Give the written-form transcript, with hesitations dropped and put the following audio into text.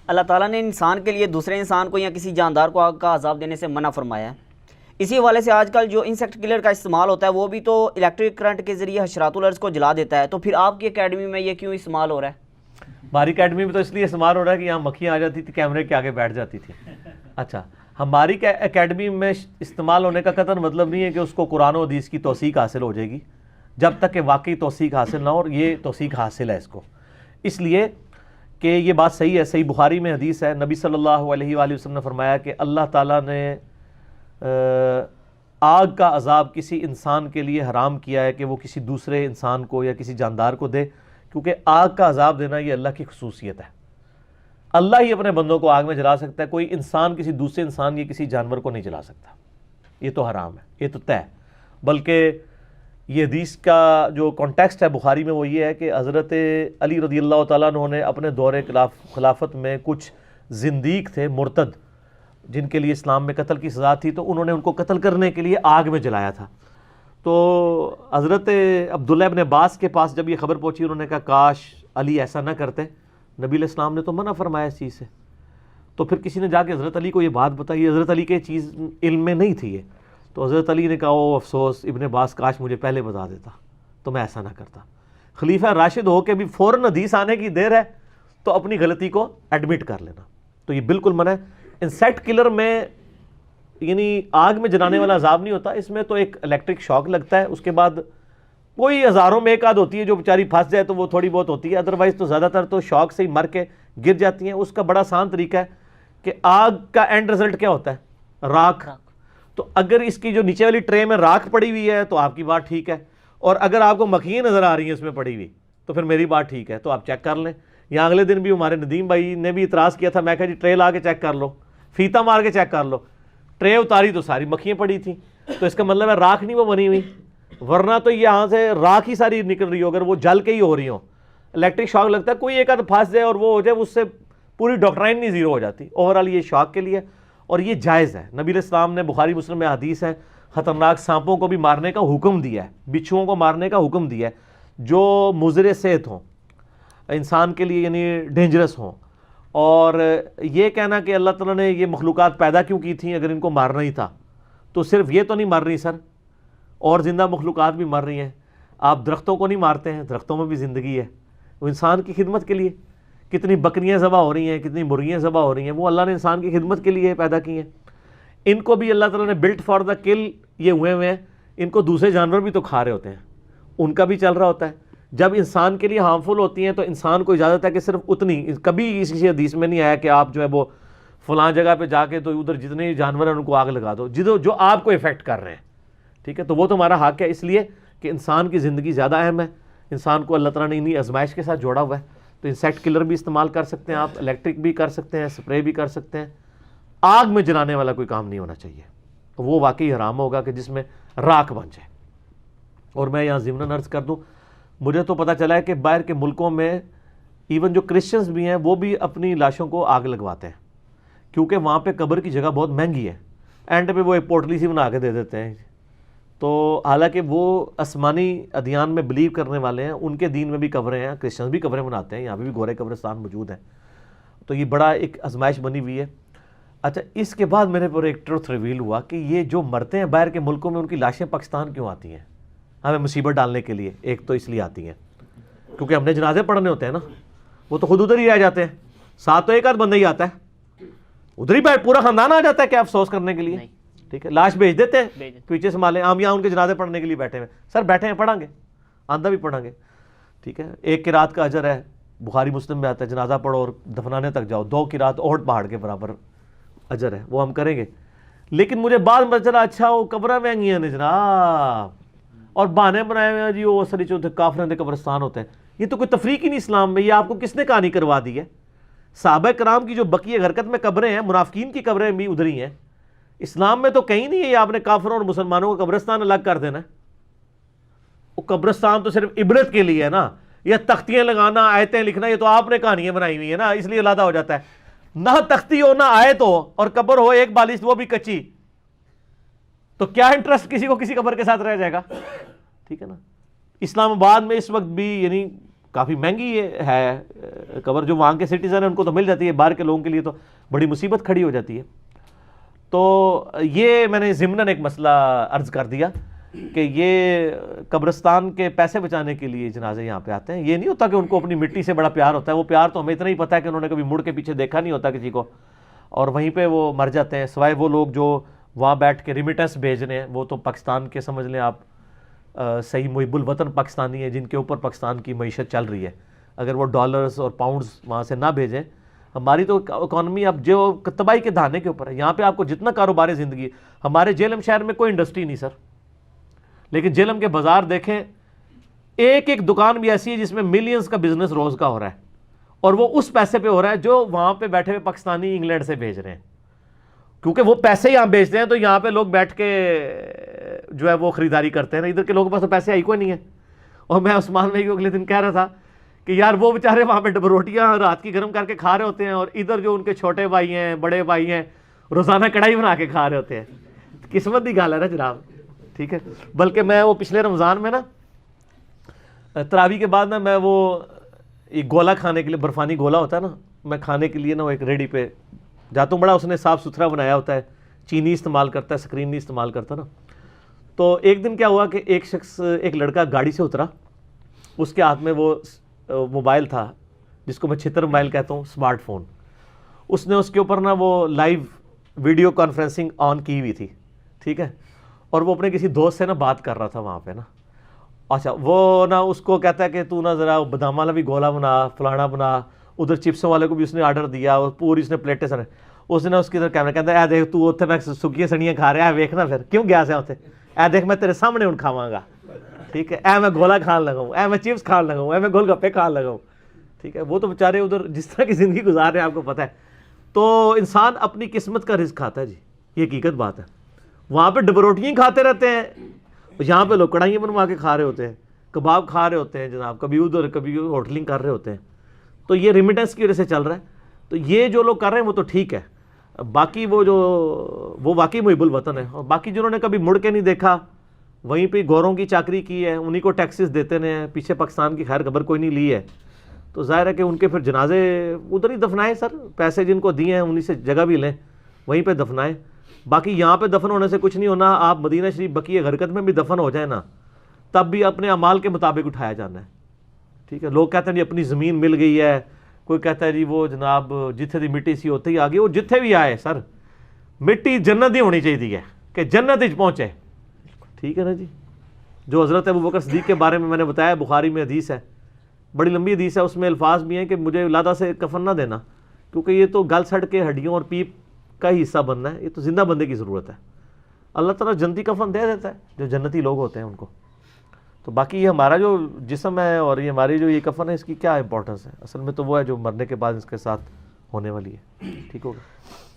اللہ تعالیٰ نے انسان کے لیے دوسرے انسان کو یا کسی جاندار کو آگ کا عذاب دینے سے منع فرمایا ہے. اسی حوالے سے آج کل جو انسیکٹ کلر کا استعمال ہوتا ہے وہ بھی تو الیکٹرک کرنٹ کے ذریعے حشرات الارض کو جلا دیتا ہے. تو پھر آپ کی اکیڈمی میں یہ کیوں استعمال ہو رہا ہے؟ ہماری اکیڈمی میں تو اس لیے استعمال ہو رہا ہے کہ یہاں مکھیاں آ جاتی تھی، کیمرے کے آگے بیٹھ جاتی تھی. اچھا، ہماری اکیڈمی میں استعمال ہونے کا قطعاً مطلب نہیں ہے کہ اس کو قرآن و حدیث کی توثیق حاصل ہو جائے گی، جب تک کہ واقعی توثیق حاصل نہ ہو. اور یہ توثیق حاصل ہے اس کو، اس لیے کہ یہ بات صحیح ہے. صحیح بخاری میں حدیث ہے، نبی صلی اللہ علیہ وآلہ وسلم نے فرمایا کہ اللہ تعالیٰ نے آگ کا عذاب کسی انسان کے لیے حرام کیا ہے کہ وہ کسی دوسرے انسان کو یا کسی جاندار کو دے، کیونکہ آگ کا عذاب دینا یہ اللہ کی خصوصیت ہے. اللہ ہی اپنے بندوں کو آگ میں جلا سکتا ہے، کوئی انسان کسی دوسرے انسان یا کسی جانور کو نہیں جلا سکتا. یہ تو حرام ہے، یہ تو طے ہے. بلکہ یہ حدیث کا جو کانٹیکسٹ ہے بخاری میں وہ یہ ہے کہ حضرت علی رضی اللہ تعالیٰ عنہ نے اپنے دور خلافت میں کچھ زندیق تھے، مرتد، جن کے لیے اسلام میں قتل کی سزا تھی، تو انہوں نے ان کو قتل کرنے کے لیے آگ میں جلایا تھا. تو حضرت عبداللہ ابن عباس کے پاس جب یہ خبر پہنچی، انہوں نے کہا کاش علی ایسا نہ کرتے، نبی علیہ السلام نے تو منع فرمایا اس چیز سے. تو پھر کسی نے جا کے حضرت علی کو یہ بات بتائی. حضرت علی کے چیز علم میں نہیں تھی یہ. تو حضرت علی نے کہا او افسوس ابن عباس، کاش مجھے پہلے بتا دیتا تو میں ایسا نہ کرتا. خلیفہ راشد ہو کے بھی فوراً حدیث آنے کی دیر ہے تو اپنی غلطی کو ایڈمٹ کر لینا. تو یہ بالکل منع ہے. انسیکٹ کلر میں یعنی آگ میں جلانے والا عذاب نہیں ہوتا، اس میں تو ایک الیکٹرک شاک لگتا ہے، اس کے بعد کوئی ہزاروں میں ایک آدھ ہوتی ہے جو بیچاری پھنس جائے تو وہ تھوڑی بہت ہوتی ہے، ادروائز تو زیادہ تر تو شاک سے ہی مر کے گر جاتی ہیں. اس کا بڑا آسان طریقہ ہے کہ آگ کا اینڈ رزلٹ کیا ہوتا ہے؟ راکھ. تو اگر اس کی جو نیچے والی ٹرے میں راکھ پڑی ہوئی ہے تو آپ کی بات ٹھیک ہے، اور اگر آپ کو مکھیاں نظر آ رہی ہیں اس میں پڑی ہوئی تو پھر میری بات ٹھیک ہے. تو آپ چیک کر لیں. یا اگلے دن بھی ہمارے ندیم بھائی نے بھی اعتراض کیا تھا، میں کہا جی ٹرے لا کے چیک کر لو، فیتا مار کے چیک کر لو. ٹرے اتاری تو ساری مکھیاں پڑی تھیں، تو اس کا مطلب ہے راکھ نہیں وہ بنی ہوئی، ورنہ تو یہاں سے راکھ ہی ساری نکل رہی ہو، اگر وہ جل کے ہی ہو رہی ہوں. الیکٹرک شاک لگتا ہے، کوئی ایک آدھ پھنس جائے اور وہ ہو جائے، اس سے پوری ڈاکٹرائن نہیں زیرو ہو جاتی. اوورآل یہ شاک کے لیے اور یہ جائز ہے. نبی علیہ السلام نے بخاری مسلم میں حدیث ہے، خطرناک سانپوں کو بھی مارنے کا حکم دیا ہے، بچھوؤں کو مارنے کا حکم دیا ہے جو مضر صحت ہوں، انسان کے لیے یعنی ڈینجرس ہوں. اور یہ کہنا کہ اللہ تعالیٰ نے یہ مخلوقات پیدا کیوں کی تھیں اگر ان کو مارنا ہی تھا، تو صرف یہ تو نہیں مر رہی سر، اور زندہ مخلوقات بھی مر رہی ہیں. آپ درختوں کو نہیں مارتے ہیں، درختوں میں بھی زندگی ہے، وہ انسان کی خدمت کے لیے. کتنی بکریاں ذبح ہو رہی ہیں، کتنی مرغیاں ذبح ہو رہی ہیں، وہ اللہ نے انسان کی خدمت کے لیے پیدا کی ہیں. ان کو بھی اللہ تعالیٰ نے بلٹ فار دا کل یہ ہوئے ہیں. ان کو دوسرے جانور بھی تو کھا رہے ہوتے ہیں، ان کا بھی چل رہا ہوتا ہے. جب انسان کے لیے ہارمفل ہوتی ہیں تو انسان کو اجازت ہے کہ صرف اتنی، کبھی کسی حدیث میں نہیں آیا کہ آپ جو ہے وہ فلاں جگہ پہ جا کے تو ادھر جتنے جانور ہیں ان کو آگ لگا دو جو آپ کو افیکٹ کر رہے ہیں. ٹھیک ہے، تو وہ تو ہمارا حق ہے، اس لیے کہ انسان کی زندگی زیادہ اہم ہے. انسان کو اللہ تعالیٰ نے انہی آزمائش کے ساتھ جوڑا ہوا ہے. تو انسیکٹ کلر بھی استعمال کر سکتے ہیں آپ، الیکٹرک بھی کر سکتے ہیں، اسپرے بھی کر سکتے ہیں. آگ میں جلانے والا کوئی کام نہیں ہونا چاہیے، وہ واقعی حرام ہوگا کہ جس میں راکھ بن جائے. اور میں یہاں ضمناً عرض کر دوں، مجھے تو پتہ چلا ہے کہ باہر کے ملکوں میں ایون جو کرسچنز بھی ہیں وہ بھی اپنی لاشوں کو آگ لگواتے ہیں، کیونکہ وہاں پہ قبر کی جگہ بہت مہنگی ہے. اینڈ پہ وہ ایک پوٹلی سی بنا کے دے دیتے ہیں. تو حالانکہ وہ آسمانی ادیان میں بلیو کرنے والے ہیں، ان کے دین میں بھی قبریں ہیں، کرسچنز بھی قبریں بناتے ہیں، یہاں پہ بھی گورے قبرستان موجود ہیں. تو یہ بڑا ایک آزمائش بنی ہوئی ہے. اچھا، اس کے بعد میرے پر ایک ٹروتھ ریویل ہوا کہ یہ جو مرتے ہیں باہر کے ملکوں میں، ان کی لاشیں پاکستان کیوں آتی ہیں ہمیں مصیبت ڈالنے کے لیے؟ ایک تو اس لیے آتی ہیں کیونکہ ہم نے جنازے پڑھنے ہوتے ہیں نا، وہ تو خود ادھر ہی رہ جاتے ہیں، ساتھ تو ایک آدھ بندہ ہی آتا ہے، ادھر ہی پورا خاندان آ جاتا ہے کیا افسوس کرنے کے لیے. ٹھیک ہے، لاش بھیج دیتے ہیں پیچھے سنبھالیں، ہم یہاں ان کے جنازے پڑھنے کے لیے بیٹھے ہیں. سر بیٹھے ہیں، پڑھیں گے، آندھا بھی پڑھیں گے. ٹھیک ہے، ایک قرات کا اجر ہے، بخاری مسلم میں آتا ہے، جنازہ پڑھو اور دفنانے تک جاؤ، 2 قرات احد پہاڑ کے برابر اجر ہے، وہ ہم کریں گے. لیکن مجھے بعد میں چلا اچھا وہ قبریں مہنگی ہیں جناب، اور بہانے بنائے ہوئے ہیں جی وہ اصلی جو کافروں کے قبرستان ہوتے ہیں. یہ تو کوئی تفریق ہی نہیں اسلام میں. یہ آپ کو کس نے کہانی کروا دی ہے؟ صحابہ کرام کی جو بقیہ حرکت میں قبریں ہیں، منافقین کی قبریں بھی ادھر ہی ہیں. اسلام میں تو کہیں نہیں ہے یہ آپ نے کافروں اور مسلمانوں کا قبرستان الگ کر دینا ہے. وہ قبرستان تو صرف عبرت کے لیے ہے نا، یہ تختیاں لگانا، آیتیں لکھنا، یہ تو آپ نے کہانیاں بنائی ہوئی ہیں نا، اس لیے علیحدہ ہو جاتا ہے. نہ تختی ہو نہ آیت ہو اور قبر ہو ایک بالش وہ بھی کچی، تو کیا انٹرسٹ کسی کو کسی قبر کے ساتھ رہ جائے گا؟ ٹھیک ہے نا. اسلام آباد میں اس وقت بھی یعنی کافی مہنگی ہے قبر. جو وہاں کے سٹیزن ہیں ان کو تو مل جاتی ہے, باہر کے لوگوں کے لیے تو بڑی مصیبت کھڑی ہو جاتی ہے. تو یہ میں نے ضمناً ایک مسئلہ عرض کر دیا کہ یہ قبرستان کے پیسے بچانے کے لیے جنازے یہاں پہ آتے ہیں. یہ نہیں ہوتا کہ ان کو اپنی مٹی سے بڑا پیار ہوتا ہے, وہ پیار تو ہمیں اتنا ہی پتہ ہے کہ انہوں نے کبھی مڑ کے پیچھے دیکھا نہیں ہوتا کسی کو, اور وہیں پہ وہ مر جاتے ہیں. سوائے وہ لوگ جو وہاں بیٹھ کے ریمیٹنس بھیج رہے ہیں, وہ تو پاکستان کے سمجھ لیں آپ صحیح محب الوطن پاکستانی ہیں جن کے اوپر پاکستان کی معیشت چل رہی ہے. اگر وہ ڈالرز اور پاؤنڈز وہاں سے نہ بھیجیں, ہماری تو اکانومی اب جو تباہی کے دہانے کے اوپر ہے. یہاں پہ آپ کو جتنا کاروبار زندگی, ہمارے جہلم شہر میں کوئی انڈسٹری نہیں سر, لیکن جہلم کے بازار دیکھیں, ایک ایک دکان بھی ایسی ہے جس میں ملینز کا بزنس روز کا ہو رہا ہے, اور وہ اس پیسے پہ ہو رہا ہے جو وہاں پہ بیٹھے ہوئے پاکستانی انگلینڈ سے بھیج رہے ہیں, کیونکہ وہ پیسے یہاں بھیجتے ہیں تو یہاں پہ لوگ بیٹھ کے جو ہے وہ خریداری کرتے ہیں نا. ادھر کے لوگوں کے پاس تو پیسے آئی کوئی نہیں ہے. اور میں عثمان بھائی کو اگلے دن کہہ رہا تھا کہ یار وہ بیچارے وہاں پہ روٹیاں رات کی گرم کر کے کھا رہے ہوتے ہیں, اور ادھر جو ان کے چھوٹے بھائی ہیں بڑے بھائی ہیں روزانہ کڑھائی بنا کے کھا رہے ہوتے ہیں. قسمت کی گال ہے نا جناب, ٹھیک ہے. بلکہ میں وہ پچھلے رمضان میں نا تراویح کے بعد نا میں وہ ایک گولا کھانے کے لیے, برفانی گولا ہوتا ہے نا, میں کھانے کے لیے نا وہ ایک ریڈی پہ جاتا ہوں. بڑا اس نے صاف ستھرا بنایا ہوتا ہے, چینی استعمال کرتا ہے, سکرین نہیں استعمال کرتا نا. تو ایک دن کیا ہوا کہ ایک شخص, ایک لڑکا گاڑی سے اترا, اس کے ہاتھ میں وہ موبائل تھا جس کو میں چھتر موبائل کہتا ہوں, اسمارٹ فون. اس نے اس کے اوپر نا وہ لائیو ویڈیو کانفرنسنگ آن کی ہوئی تھی, ٹھیک ہے, اور وہ اپنے کسی دوست سے نا بات کر رہا تھا وہاں پہ نا. اچھا وہ نا اس کو کہتا ہے کہ تو نا ذرا بادام والا بھی گولا بنا, فلانا بنا. ادھر چپسوں والے کو بھی اس نے آرڈر دیا, اور پوری اس نے پلیٹیں سر. اس نے اس کی ادھر کیمرہ کہتا ہے اے دیکھ تو اتنے میں سکیاں سڑیاں کھا رہا ہے, ویکھنا پھر کیوں گیا سے اتنے, اے دیکھ میں تیرے سامنے ہوں کھاواں گا, ٹھیک ہے, اے میں گولا کھان لگاؤں, اے میں چپس کھان لگاؤں, اے میں گول گپے کھان لگاؤں, ٹھیک ہے. وہ تو بیچارے ادھر جس طرح کی زندگی گزار رہے ہیں آپ کو پتہ ہے. تو انسان اپنی قسمت کا رزق کھاتا ہے جی, یہ حقیقت بات ہے. وہاں پہ ڈب روٹیاں کھاتے رہتے ہیں, یہاں پہ لوگ کڑھائیاں بنوا کے کھا رہے ہوتے ہیں, کباب کھا رہے ہوتے ہیں جناب, کبھی ادھر کبھی ہوٹلنگ کر رہے ہوتے ہیں. تو یہ ریمیٹنس کی وجہ سے چل رہا ہے. تو یہ جو لوگ کر رہے ہیں وہ تو ٹھیک ہے, باقی وہ واقعی محب الوطن ہے. اور باقی جنہوں نے کبھی مڑ کے نہیں دیکھا, وہیں پہ گوروں کی چاکری کی ہے, انہی کو ٹیکسز دیتے ہیں, پیچھے پاکستان کی خیر خبر کوئی نہیں لی ہے, تو ظاہر ہے کہ ان کے پھر جنازے ادھر ہی دفنائیں سر. پیسے جن کو دیے ہیں انہی سے جگہ بھی لیں, وہیں پہ دفنائیں. باقی یہاں پہ دفن ہونے سے کچھ نہیں ہونا. آپ مدینہ شریف بقیہ غرقت میں بھی دفن ہو جائیں نا, تب بھی اپنے اعمال کے مطابق اٹھایا جانا ہے, ٹھیک ہے. لوگ کہتے ہیں جی اپنی زمین مل گئی ہے, کوئی کہتا ہے جی وہ جناب جتھے دی مٹی سی ہوتے ہی آگے. وہ جتھے بھی آئے سر, مٹی جنت ہی ہونی چاہیے کہ جنت ہی پہنچے, ٹھیک ہے نا جی. جو حضرت ابوبکر صدیق کے بارے میں نے بتایا, بخاری میں حدیث ہے, بڑی لمبی حدیث ہے, اس میں الفاظ بھی ہیں کہ مجھے لادہ سے کفن نہ دینا, کیونکہ یہ تو گل سڑ کے ہڈیوں اور پیپ کا ہی حصہ بننا ہے, یہ تو زندہ بندے کی ضرورت ہے. اللہ تعالیٰ جنتی کفن دے دیتا ہے جو جنتی لوگ ہوتے ہیں ان کو. تو باقی یہ ہمارا جو جسم ہے اور یہ ہماری جو یہ کفن ہے, اس کی کیا امپورٹنس ہے؟ اصل میں تو وہ ہے جو مرنے کے بعد اس کے ساتھ ہونے والی ہے. ٹھیک ہوگا.